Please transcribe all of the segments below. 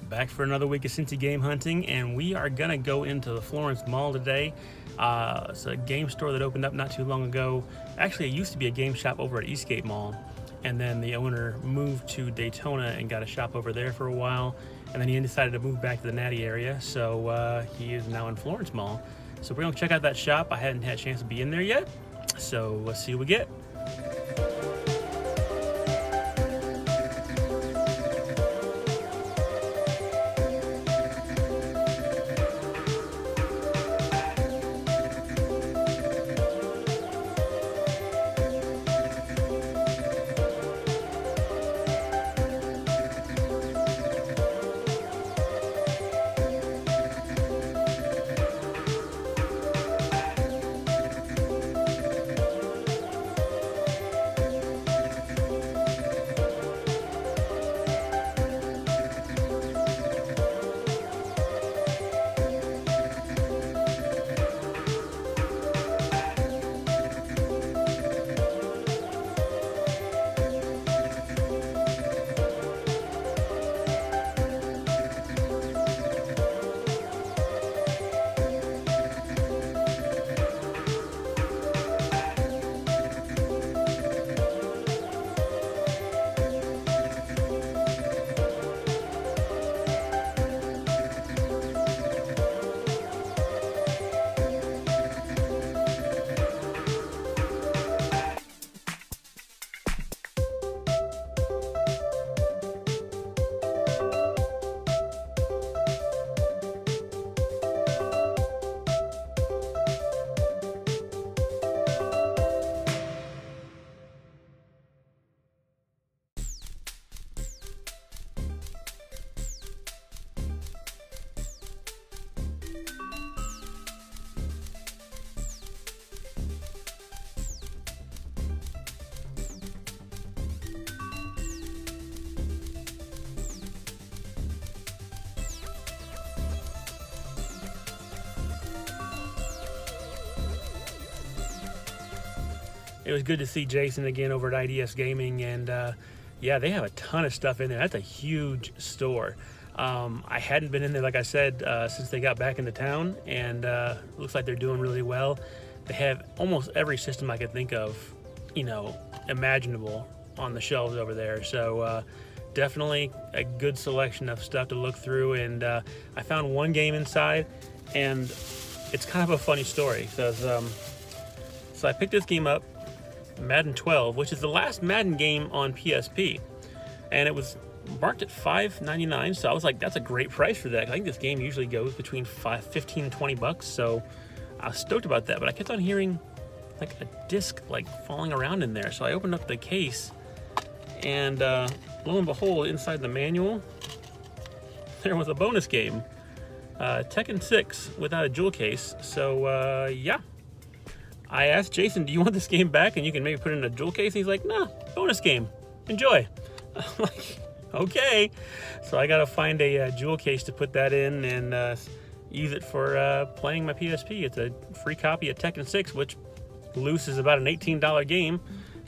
Back for another week of Cincy game hunting, and we are gonna go into the Florence Mall today. It's a game store that opened up not too long ago. Actually, it used to be a game shop over at Eastgate Mall, and then the owner moved to Daytona and got a shop over there for a while, and then he decided to move back to the Natty area, so he is now in Florence Mall. So we're gonna check out that shop. I hadn't had a chance to be in there yet, so let's see what we get. It was good to see Jason again over at IDS Gaming, and yeah, they have a ton of stuff in there. That's a huge store. I hadn't been in there, like I said, since they got back into town, and looks like they're doing really well. They have almost every system I could think of, you know, imaginable on the shelves over there. So definitely a good selection of stuff to look through. And I found one game inside, and it's kind of a funny story because so I picked this game up, Madden 12, which is the last Madden game on PSP, and it was marked at $5.99. So I was like, that's a great price for that. I think this game usually goes between $15 and $20, so I was stoked about that. But I kept on hearing like a disc like falling around in there, so I opened up the case, and lo and behold, inside the manual there was a bonus game, Tekken 6 without a jewel case. So yeah, I asked Jason, do you want this game back and you can maybe put it in a jewel case? He's like, nah, bonus game, enjoy. I'm like, okay. So I gotta find a jewel case to put that in and use it for playing my PSP. It's a free copy of Tekken 6, which loose is about an $18 game.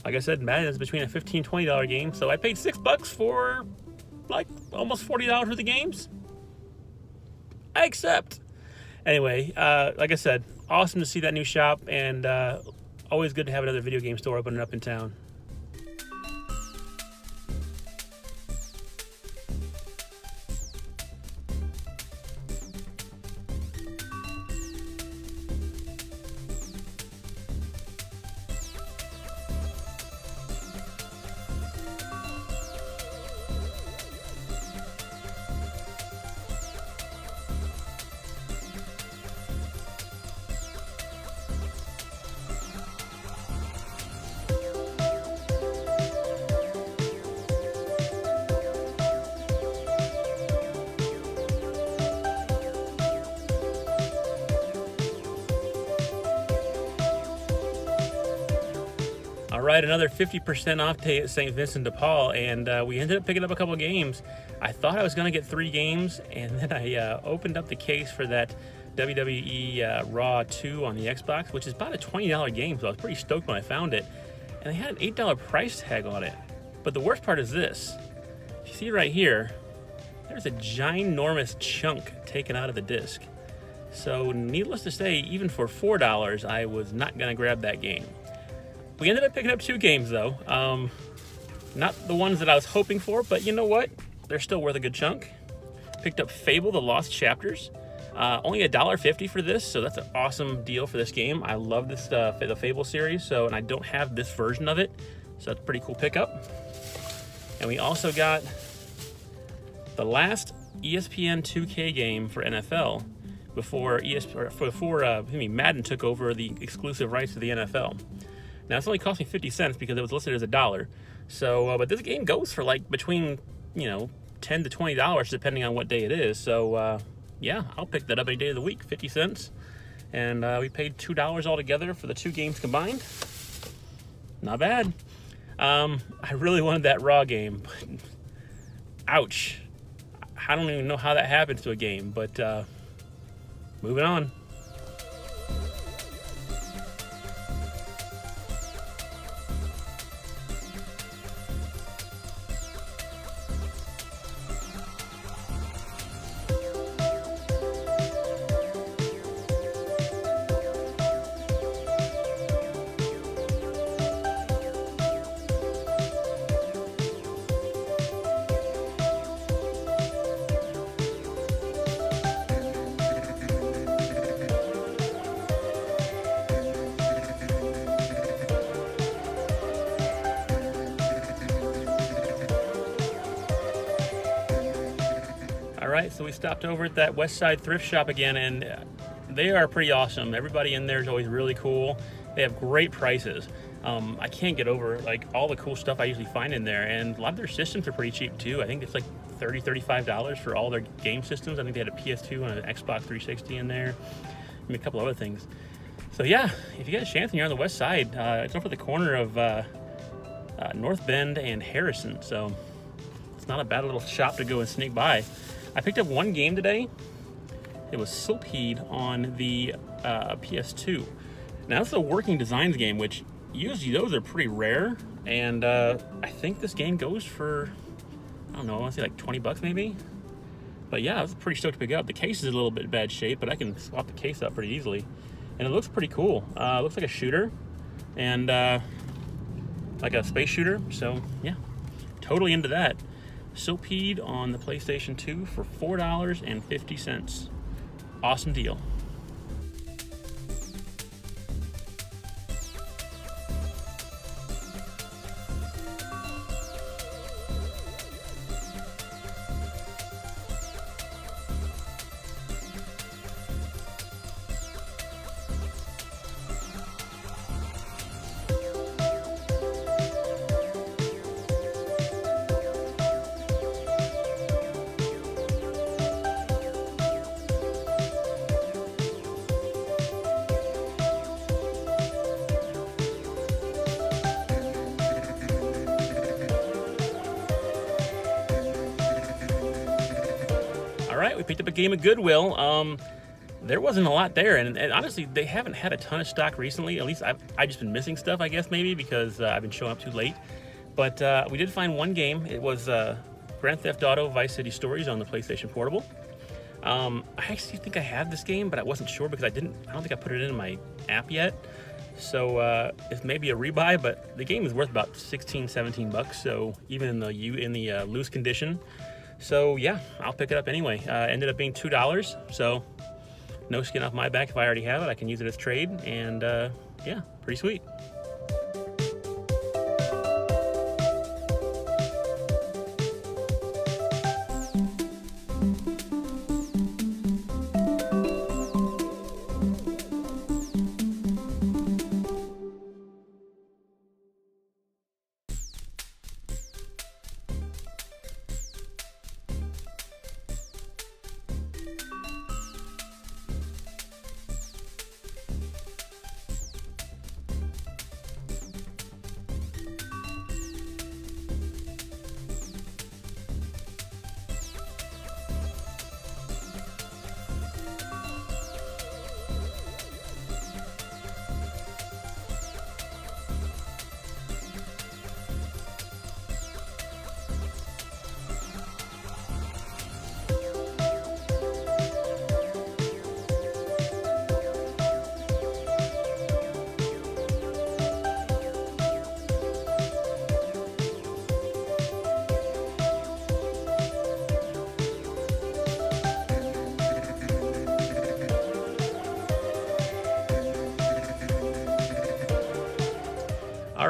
Like I said, Madden is between a $15 $20 game. So I paid $6 for like almost $40 worth of games. I accept. Anyway, like I said, awesome to see that new shop, and always good to have another video game store opening up in town. All right, another 50% off day at St. Vincent de Paul, and we ended up picking up a couple games. I thought I was going to get 3 games, and then I opened up the case for that WWE Raw 2 on the Xbox, which is about a $20 game, so I was pretty stoked when I found it. And they had an $8 price tag on it. But the worst part is this. You see right here, there's a ginormous chunk taken out of the disc. So needless to say, even for $4, I was not gonna grab that game. We ended up picking up 2 games though. Not the ones that I was hoping for, but you know what? They're still worth a good chunk. Picked up Fable: The Lost Chapters. Only $1.50 for this, so that's an awesome deal for this game. I love this the Fable series, and I don't have this version of it, so that's a pretty cool pickup. And we also got the last ESPN 2K game for NFL before Madden took over the exclusive rights to the NFL. Now it's only cost me 50 cents because it was listed as $1. So, but this game goes for like between, $10 to $20 depending on what day it is. So, yeah, I'll pick that up any day of the week, 50 cents. And we paid $2 altogether for the 2 games combined. Not bad. I really wanted that Raw game, but ouch. I don't even know how that happens to a game, but moving on. Alright, so we stopped over at that West Side thrift shop again, and they are pretty awesome. Everybody in there is always really cool. They have great prices. I can't get over like all the cool stuff I usually find in there, and a lot of their systems are pretty cheap too. I think it's like $30, $35 for all their game systems. I think they had a PS2 and an Xbox 360 in there, and a couple other things. So yeah, if you get a chance and you're on the West Side, it's over the corner of North Bend and Harrison, so it's not a bad little shop to go and sneak by. I picked up 1 game today. It was Silpede on the PS2. Now it's a Working Designs game, which usually those are pretty rare, and I think this game goes for, I don't know, I want to say like 20 bucks maybe. But yeah, I was pretty stoked to pick up. The case is a little bit in bad shape, but I can swap the case up pretty easily. And it looks pretty cool. It looks like a shooter, and like a space shooter, so yeah, totally into that. Silpede on the PlayStation 2 for $4.50. Awesome deal. Alright, we picked up a game of Goodwill. There wasn't a lot there, and honestly, they haven't had a ton of stock recently. At least I've just been missing stuff, I guess, maybe, because I've been showing up too late. But we did find 1 game. It was Grand Theft Auto Vice City Stories on the PlayStation Portable. I actually think I have this game, but I wasn't sure because I don't think I put it in my app yet. So it's maybe a rebuy, but the game is worth about 16, 17 bucks. So even in the loose condition. So yeah, I'll pick it up anyway. Ended up being $2, so no skin off my back if I already have it. I can use it as trade, and yeah, pretty sweet.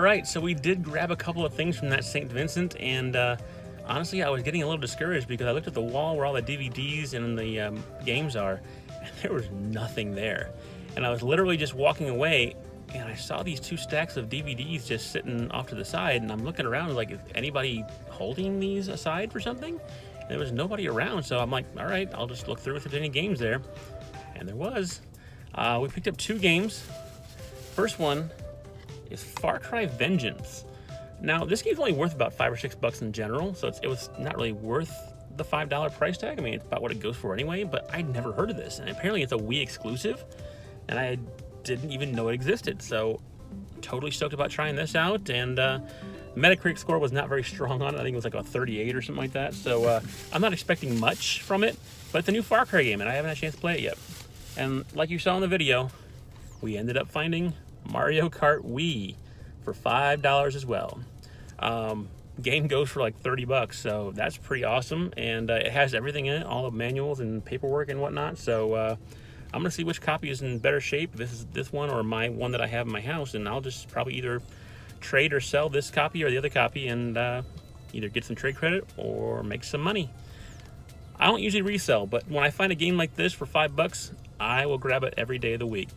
right, so we did grab a couple of things from that St. Vincent, and honestly, I was getting a little discouraged because I looked at the wall where all the DVDs and the games are, and there was nothing there. And I was literally just walking away, and I saw these 2 stacks of DVDs just sitting off to the side, and I'm looking around like, is anybody holding these aside for something? And there was nobody around, so I'm like, all right, I'll just look through if there's any games there. And there was. We picked up 2 games. First one is Far Cry Vengeance. Now, this game's only worth about $5 or $6 in general, so it was not really worth the $5 price tag. I mean, it's about what it goes for anyway, but I'd never heard of this, and apparently it's a Wii exclusive, and I didn't even know it existed, so totally stoked about trying this out. And Metacritic score was not very strong on it. I think it was like a 38 or something like that, so I'm not expecting much from it, but it's a new Far Cry game, and I haven't had a chance to play it yet. And like you saw in the video, we ended up finding Mario Kart Wii for $5 as well. Game goes for like $30, so that's pretty awesome, and it has everything in it, all the manuals and paperwork and whatnot. So I'm gonna see which copy is in better shape. This is this one or my one that I have in my house, and I'll just probably either trade or sell this copy or the other copy, and either get some trade credit or make some money. I don't usually resell, but when I find a game like this for $5, I will grab it every day of the week.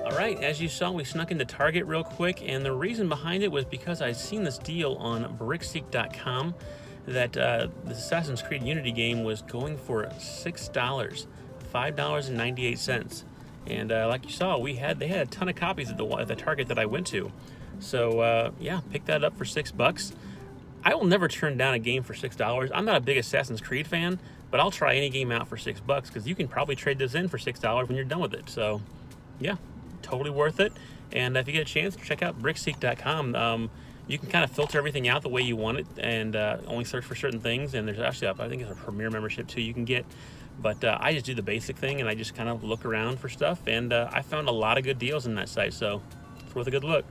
Alright, as you saw, we snuck into Target real quick, and the reason behind it was because I'd seen this deal on brickseek.com that the Assassin's Creed Unity game was going for $6, $5.98. And like you saw, they had a ton of copies at the Target that I went to. So yeah, picked that up for $6. I will never turn down a game for $6. I'm not a big Assassin's Creed fan, but I'll try any game out for $6 because you can probably trade this in for $6 when you're done with it. So yeah, totally worth it. And if you get a chance, check out brickseek.com. You can kind of filter everything out the way you want it, and only search for certain things. And there's actually, I think it's a Premier membership too you can get. But I just do the basic thing, and I just kind of look around for stuff. And I found a lot of good deals in that site, so it's worth a good look.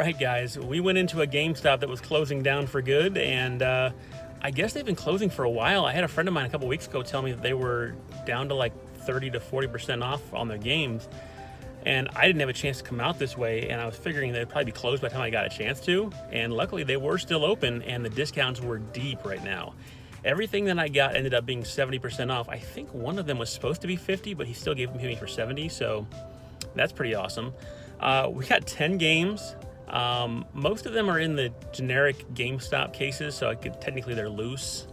right, guys, we went into a GameStop that was closing down for good, and I guess they've been closing for a while. I had a friend of mine a couple weeks ago tell me that they were down to like 30 to 40% off on their games, and I didn't have a chance to come out this way, and I was figuring they'd probably be closed by the time I got a chance to, and luckily they were still open, and the discounts were deep right now. Everything that I got ended up being 70% off. I think one of them was supposed to be 50, but he still gave them to me for 70, so that's pretty awesome. We got 10 games. Most of them are in the generic GameStop cases, so technically they're loose,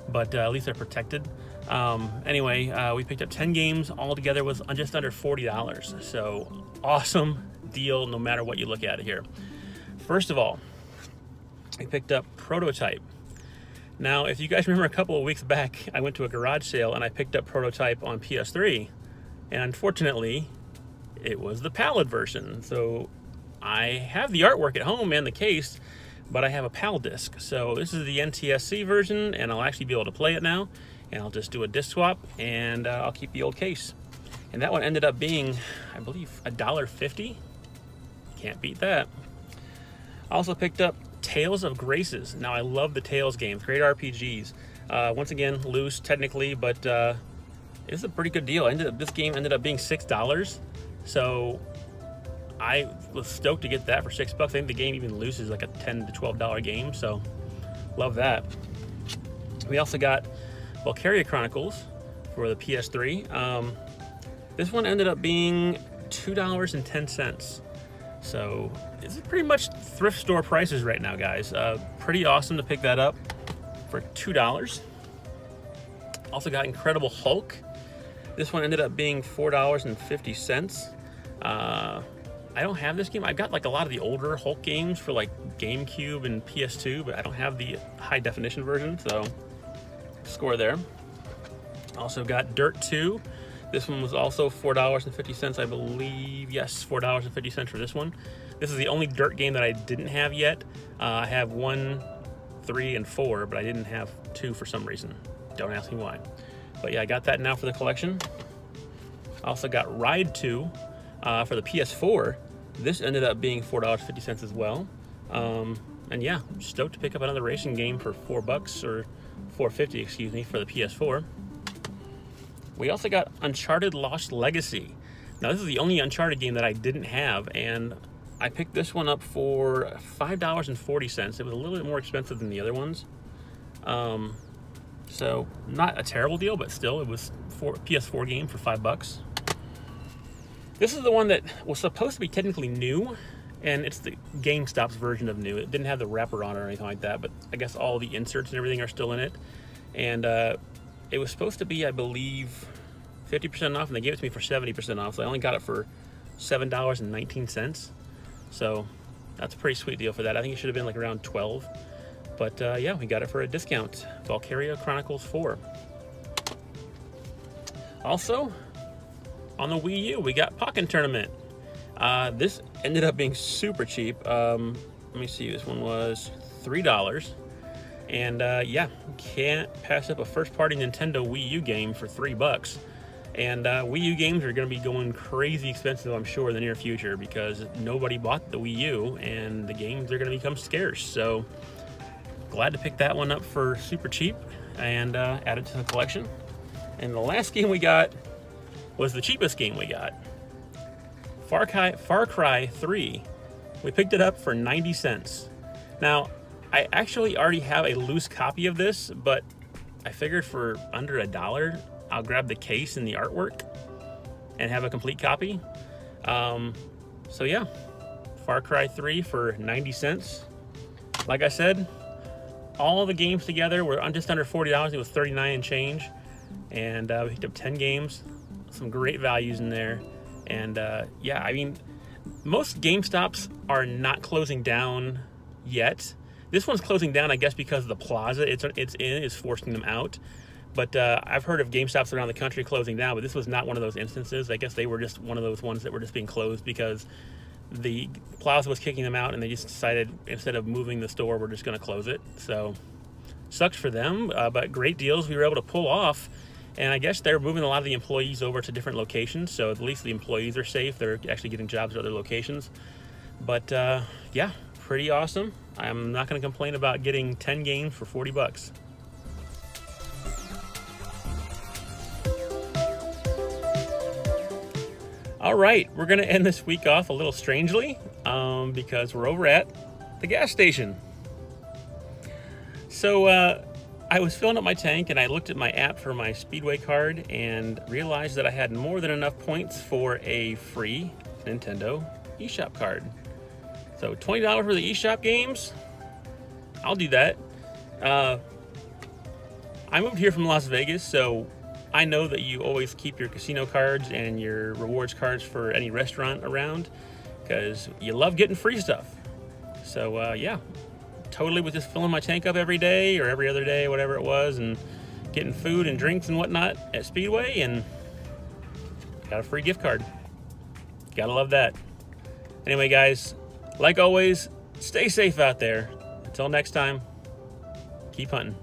but at least they're protected. Anyway, we picked up 10 games. All together was just under $40, so awesome deal no matter what you look at it here. First of all, we picked up Prototype. Now, if you guys remember a couple of weeks back, I went to a garage sale and I picked up Prototype on PS3, and unfortunately, it was the PAL version. So I have the artwork at home and the case, but I have a PAL disc. So this is the NTSC version, and I'll actually be able to play it now. And I'll just do a disc swap, and I'll keep the old case. And that one ended up being, I believe, $1.50. Can't beat that. I also picked up Tales of Graces. Now, I love the Tales games, great RPGs. Once again, loose technically, but it's a pretty good deal. This game ended up being $6. So I was stoked to get that for $6. I think the game even loose is like a $10 to $12 game, so love that. We also got Valkyria Chronicles for the PS3. This one ended up being $2.10. So this is pretty much thrift store prices right now, guys. Pretty awesome to pick that up for $2. Also got Incredible Hulk. This one ended up being $4.50. I don't have this game. I've got like a lot of the older Hulk games for like GameCube and PS2, but I don't have the high definition version, so score there. Also got Dirt 2. This one was also $4.50, I believe. Yes, $4.50 for this one. This is the only Dirt game that I didn't have yet. I have 1, 3, and 4, but I didn't have 2 for some reason. Don't ask me why. But yeah, I got that now for the collection. I also got Ride 2 for the PS4. This ended up being $4.50 as well. And yeah, I'm stoked to pick up another racing game for $4 or $4.50, excuse me, for the PS4. We also got Uncharted Lost Legacy. Now, this is the only Uncharted game that I didn't have, and I picked this one up for $5.40. It was a little bit more expensive than the other ones. So, not a terrible deal, but still, it was a PS4 game for $5. This is the one that was supposed to be technically new, and it's the GameStop's version of new. It didn't have the wrapper on it or anything like that, but I guess all the inserts and everything are still in it. And it was supposed to be, I believe, 50% off, and they gave it to me for 70% off, so I only got it for $7.19. So that's a pretty sweet deal for that. I think it should have been like around 12. But yeah, we got it for a discount. Valkyria Chronicles 4. Also, on the Wii U, we got Pokken Tournament. This ended up being super cheap. Let me see, this one was $3. And yeah, can't pass up a first-party Nintendo Wii U game for $3. And Wii U games are going to be going crazy expensive, I'm sure, in the near future, because nobody bought the Wii U, and the games are going to become scarce. So glad to pick that one up for super cheap and add it to the collection. And the last game we got was the cheapest game we got. Far Cry 3. We picked it up for 90 cents. Now, I actually already have a loose copy of this, but I figured for under $1, I'll grab the case and the artwork and have a complete copy. So yeah, Far Cry 3 for 90 cents. Like I said, all the games together were just under $40. It was 39 and change. And we picked up 10 games, some great values in there. And yeah, I mean, most GameStops are not closing down yet. This one's closing down, I guess, because of the plaza it's in is forcing them out. But I've heard of GameStops around the country closing down, but this was not one of those instances. I guess they were just one of those ones that were just being closed because the plaza was kicking them out, and they just decided, instead of moving the store, we're just going to close it. So sucks for them, but great deals we were able to pull off. And I guess they're moving a lot of the employees over to different locations, so at least the employees are safe. They're actually getting jobs at other locations. But yeah, pretty awesome. I'm not going to complain about getting 10 games for 40 bucks. All right, we're going to end this week off a little strangely because we're over at the gas station. So I was filling up my tank and I looked at my app for my Speedway card and realized that I had more than enough points for a free Nintendo eShop card. So $20 for the eShop games, I'll do that. I moved here from Las Vegas, so I know that you always keep your casino cards and your rewards cards for any restaurant around because you love getting free stuff. So yeah, totally was just filling my tank up every day or every other day, whatever it was, and getting food and drinks and whatnot at Speedway, and got a free gift card. Gotta love that. Anyway, guys, like always, stay safe out there. Until next time, keep hunting.